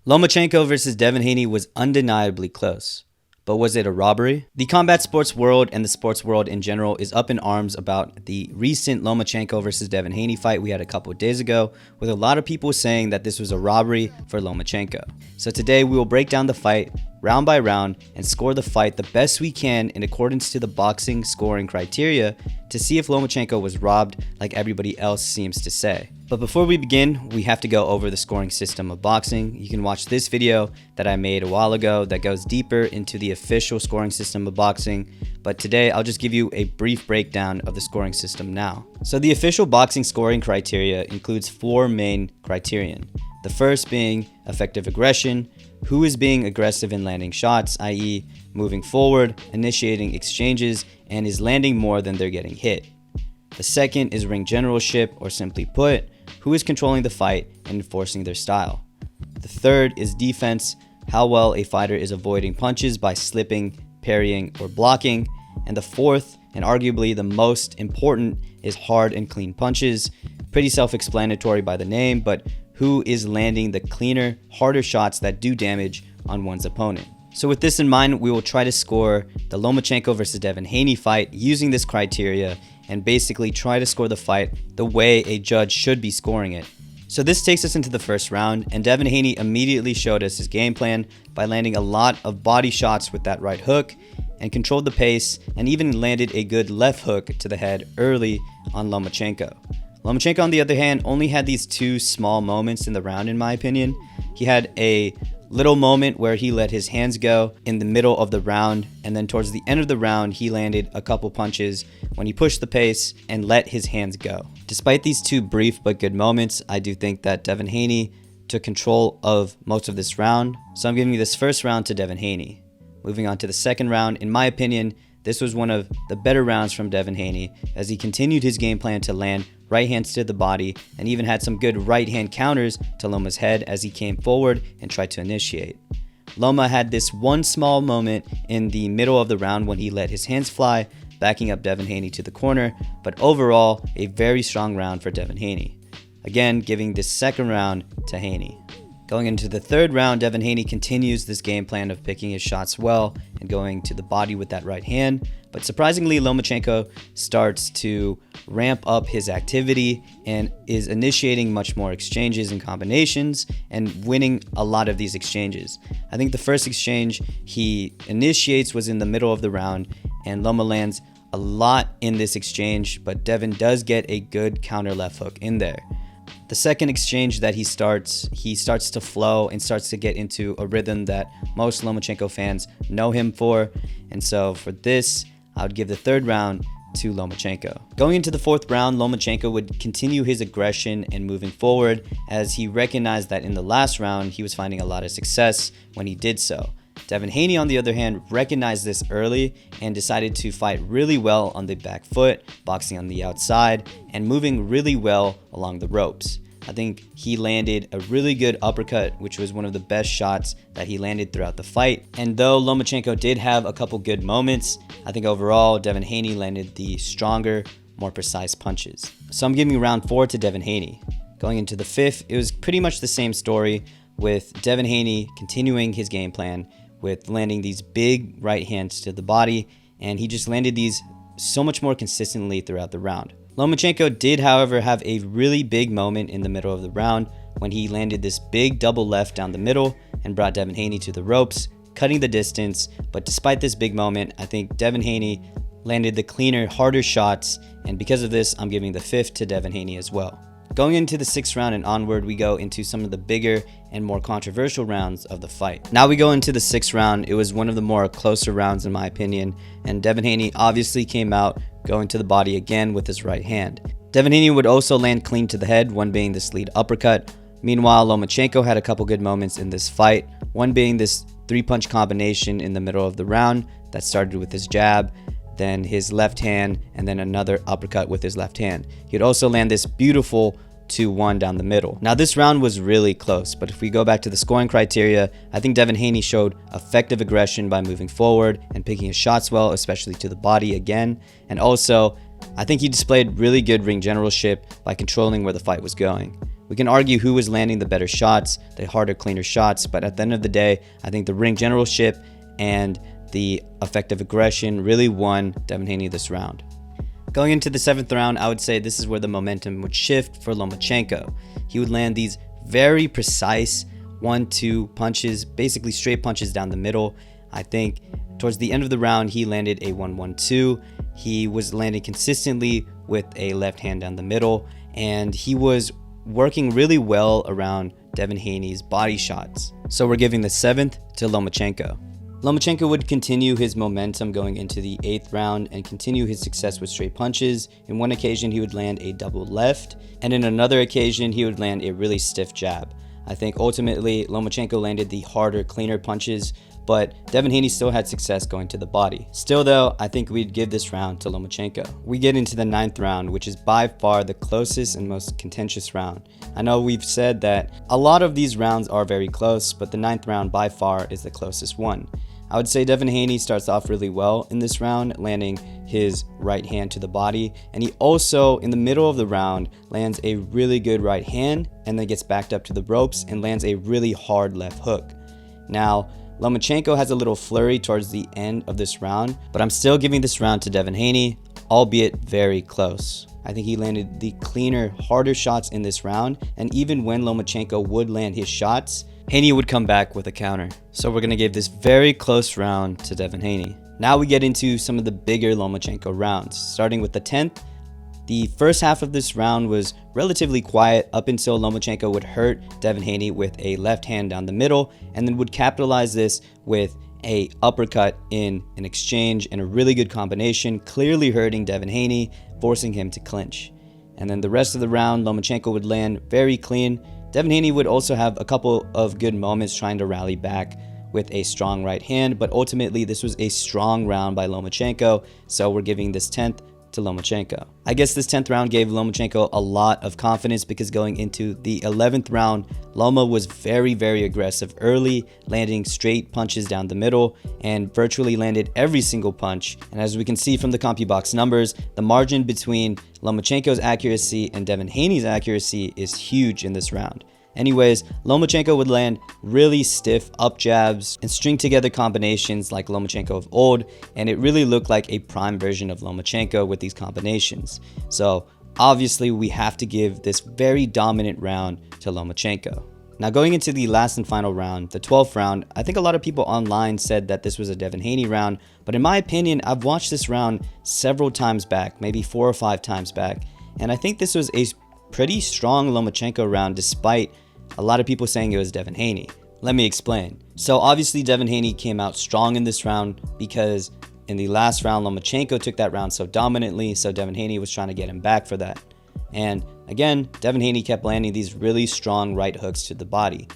Lomachenko versus Devin Haney was undeniably close. But was it a robbery? The combat sports world and the sports world in general is up in arms about the recent Lomachenko versus Devin Haney fight we had a couple of days ago, with a lot of people saying that this was a robbery for Lomachenko. So today we will break down the fight round by round and score the fight the best we can in accordance to the boxing scoring criteria to see if Lomachenko was robbed like everybody else seems to say. But before we begin, we have to go over the scoring system of boxing. You can watch this video that I made a while ago that goes deeper into the official scoring system of boxing, but today I'll just give you a brief breakdown of the scoring system now. So the official boxing scoring criteria includes 4 main criterion. The first being effective aggression, who is being aggressive in landing shots, i.e. moving forward, initiating exchanges, and is landing more than they're getting hit. The second is ring generalship, or simply put, who is controlling the fight and enforcing their style. The third is defense, how well a fighter is avoiding punches by slipping, parrying, or blocking. And the fourth, and arguably the most important, is hard and clean punches. Pretty self-explanatory by the name, but who is landing the cleaner, harder shots that do damage on one's opponent. So with this in mind, we will try to score the Lomachenko versus Devin Haney fight using this criteria and basically try to score the fight the way a judge should be scoring it. So this takes us into the first round, and Devin Haney immediately showed us his game plan by landing a lot of body shots with that right hook and controlled the pace and even landed a good left hook to the head early on Lomachenko. Lomachenko, on the other hand, only had these 2 small moments in the round, in my opinion. He had a little moment where he let his hands go in the middle of the round, and then towards the end of the round, he landed a couple punches when he pushed the pace and let his hands go. Despite these 2 brief but good moments, I do think that Devin Haney took control of most of this round, so I'm giving this first round to Devin Haney. Moving on to the second round, in my opinion, this was one of the better rounds from Devin Haney as he continued his game plan to land right hands to the body and even had some good right hand counters to Loma's head as he came forward and tried to initiate. Loma had this one small moment in the middle of the round when he let his hands fly, backing up Devin Haney to the corner, but overall a very strong round for Devin Haney. Again, giving this second round to Haney. Going into the third round, Devin Haney continues this game plan of picking his shots well and going to the body with that right hand. But surprisingly, Lomachenko starts to ramp up his activity and is initiating much more exchanges and combinations and winning a lot of these exchanges. I think the first exchange he initiates was in the middle of the round, and Loma lands a lot in this exchange, but Devin does get a good counter left hook in there. The second exchange that he starts to flow and starts to get into a rhythm that most Lomachenko fans know him for. And so for this, I would give the third round to Lomachenko. Going into the fourth round, Lomachenko would continue his aggression and moving forward as he recognized that in the last round, he was finding a lot of success when he did so. Devin Haney, on the other hand, recognized this early and decided to fight really well on the back foot, boxing on the outside, and moving really well along the ropes. I think he landed a really good uppercut, which was one of the best shots that he landed throughout the fight. And though Lomachenko did have a couple good moments, I think overall Devin Haney landed the stronger, more precise punches. So I'm giving round 4 to Devin Haney. Going into the fifth, it was pretty much the same story, with Devin Haney continuing his game plan with landing these big right hands to the body, and he just landed these so much more consistently throughout the round. Lomachenko did, however, have a really big moment in the middle of the round when he landed this big double left down the middle and brought Devin Haney to the ropes, cutting the distance. But despite this big moment, I think Devin Haney landed the cleaner, harder shots, and because of this, I'm giving the fifth to Devin Haney as well. Going into the 6th round and onward, we go into some of the bigger and more controversial rounds of the fight. Now we go into the 6th round. It was one of the more closer rounds in my opinion, and Devin Haney obviously came out going to the body again with his right hand. Devin Haney would also land clean to the head, one being this lead uppercut. Meanwhile, Lomachenko had a couple good moments in this fight, one being this 3-punch combination in the middle of the round that started with his jab, then his left hand, and then another uppercut with his left hand. He'd also land this beautiful 2-1 down the middle. Now this round was really close, but if we go back to the scoring criteria, I think Devin Haney showed effective aggression by moving forward and picking his shots well, especially to the body again. And also, I think he displayed really good ring generalship by controlling where the fight was going. We can argue who was landing the better shots, the harder, cleaner shots, but at the end of the day, I think the ring generalship and the effective aggression really won Devin Haney this round. Going into the 7th round, I would say this is where the momentum would shift for Lomachenko. He would land these very precise 1-2 punches, basically straight punches down the middle. I think towards the end of the round, he landed a 1-1-2. He was landing consistently with a left hand down the middle, and he was working really well around Devin Haney's body shots. So we're giving the 7th to Lomachenko. Lomachenko would continue his momentum going into the 8th round and continue his success with straight punches. In one occasion, he would land a double left, and in another occasion, he would land a really stiff jab. I think ultimately, Lomachenko landed the harder, cleaner punches, but Devin Haney still had success going to the body. Still though, I think we'd give this round to Lomachenko. We get into the 9th round, which is by far the closest and most contentious round. I know we've said that a lot of these rounds are very close, but the 9th round by far is the closest one. I would say Devin Haney starts off really well in this round, landing his right hand to the body, and he also, in the middle of the round, lands a really good right hand and then gets backed up to the ropes and lands a really hard left hook. Now, Lomachenko has a little flurry towards the end of this round, but I'm still giving this round to Devin Haney, albeit very close. I think he landed the cleaner, harder shots in this round, and even when Lomachenko would land his shots, Haney would come back with a counter. So we're going to give this very close round to Devin Haney. Now we get into some of the bigger Lomachenko rounds. Starting with the 10th, the first half of this round was relatively quiet up until Lomachenko would hurt Devin Haney with a left hand down the middle, and then would capitalize this with a uppercut in an exchange and a really good combination, clearly hurting Devin Haney, forcing him to clinch. And then the rest of the round, Lomachenko would land very clean. Devin Haney would also have a couple of good moments trying to rally back with a strong right hand, but ultimately this was a strong round by Lomachenko, so we're giving this 10th to Lomachenko. I guess this 10th round gave Lomachenko a lot of confidence because going into the 11th round, Loma was very, very aggressive early, landing straight punches down the middle and virtually landed every single punch. And as we can see from the CompuBox numbers, the margin between Lomachenko's accuracy and Devin Haney's accuracy is huge in this round. Anyways, Lomachenko would land really stiff up jabs and string together combinations like Lomachenko of old, and it really looked like a prime version of Lomachenko with these combinations. So obviously we have to give this very dominant round to Lomachenko. Now going into the last and final round, the 12th round, I think a lot of people online said that this was a Devin Haney round, but in my opinion, I've watched this round several times back, maybe 4 or 5 times back, and I think this was a pretty strong Lomachenko round despite a lot of people saying it was Devin Haney. Let me explain. So obviously Devin Haney came out strong in this round because in the last round, Lomachenko took that round so dominantly, so Devin Haney was trying to get him back for that. And again, Devin Haney kept landing these really strong right hooks to the body.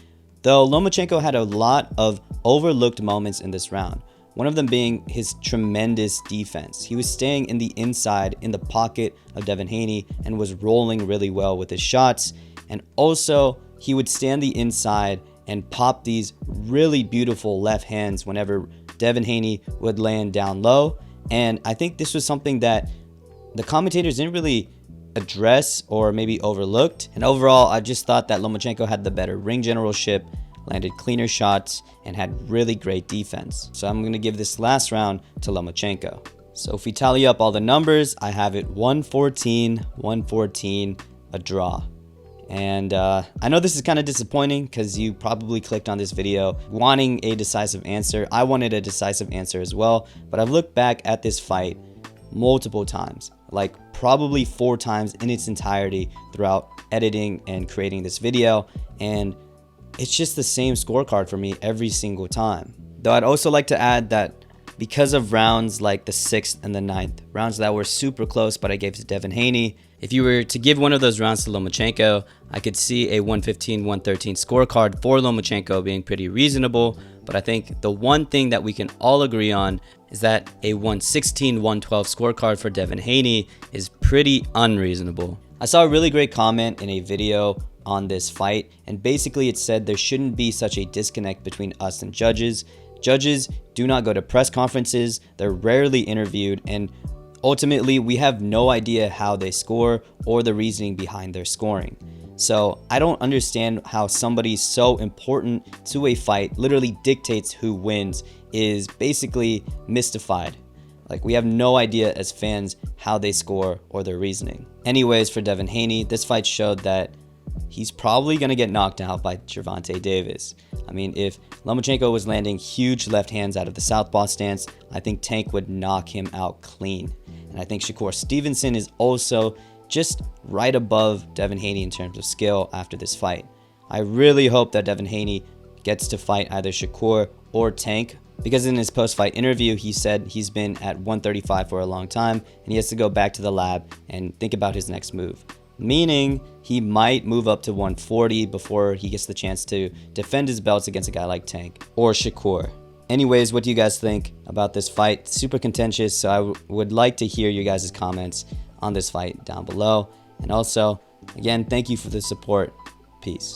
Though Lomachenko had a lot of overlooked moments in this round, one of them being his tremendous defense. He was staying in the inside in the pocket of Devin Haney and was rolling really well with his shots, and also he would stand the inside and pop these really beautiful left hands whenever Devin Haney would land down low. And I think this was something that the commentators didn't really address or maybe overlooked. And overall, I just thought that Lomachenko had the better ring generalship, landed cleaner shots, and had really great defense. So I'm going to give this last round to Lomachenko. So if we tally up all the numbers, I have it 114, 114, a draw. And I know this is kind of disappointing because you probably clicked on this video wanting a decisive answer. I wanted a decisive answer as well, but I've looked back at this fight multiple times, like probably 4 times in its entirety throughout editing and creating this video, and it's just the same scorecard for me every single time. Though I'd also like to add that because of rounds like the 6th and the 9th, rounds that were super close but I gave to Devin Haney, if you were to give one of those rounds to Lomachenko, I could see a 115-113 scorecard for Lomachenko being pretty reasonable, but I think the one thing that we can all agree on is that a 116-112 scorecard for Devin Haney is pretty unreasonable. I saw a really great comment in a video on this fight, and basically it said there shouldn't be such a disconnect between us and judges. Judges do not go to press conferences, they're rarely interviewed, and ultimately we have no idea how they score or the reasoning behind their scoring. So I don't understand how somebody so important to a fight, literally dictates who wins, is basically mystified. Like, we have no idea as fans how they score or their reasoning. Anyways, for Devin Haney, this fight showed that he's probably going to get knocked out by Gervonta Davis. I mean, if Lomachenko was landing huge left hands out of the southpaw stance, I think Tank would knock him out clean. And I think Shakur Stevenson is also just right above Devin Haney in terms of skill after this fight. I really hope that Devin Haney gets to fight either Shakur or Tank, because in his post-fight interview, he said he's been at 135 for a long time and he has to go back to the lab and think about his next move. Meaning he might move up to 140 before he gets the chance to defend his belts against a guy like Tank or Shakur. Anyways, what do you guys think about this fight? Super contentious, so I would like to hear your guys' comments on this fight down below. And also, again, thank you for the support. Peace.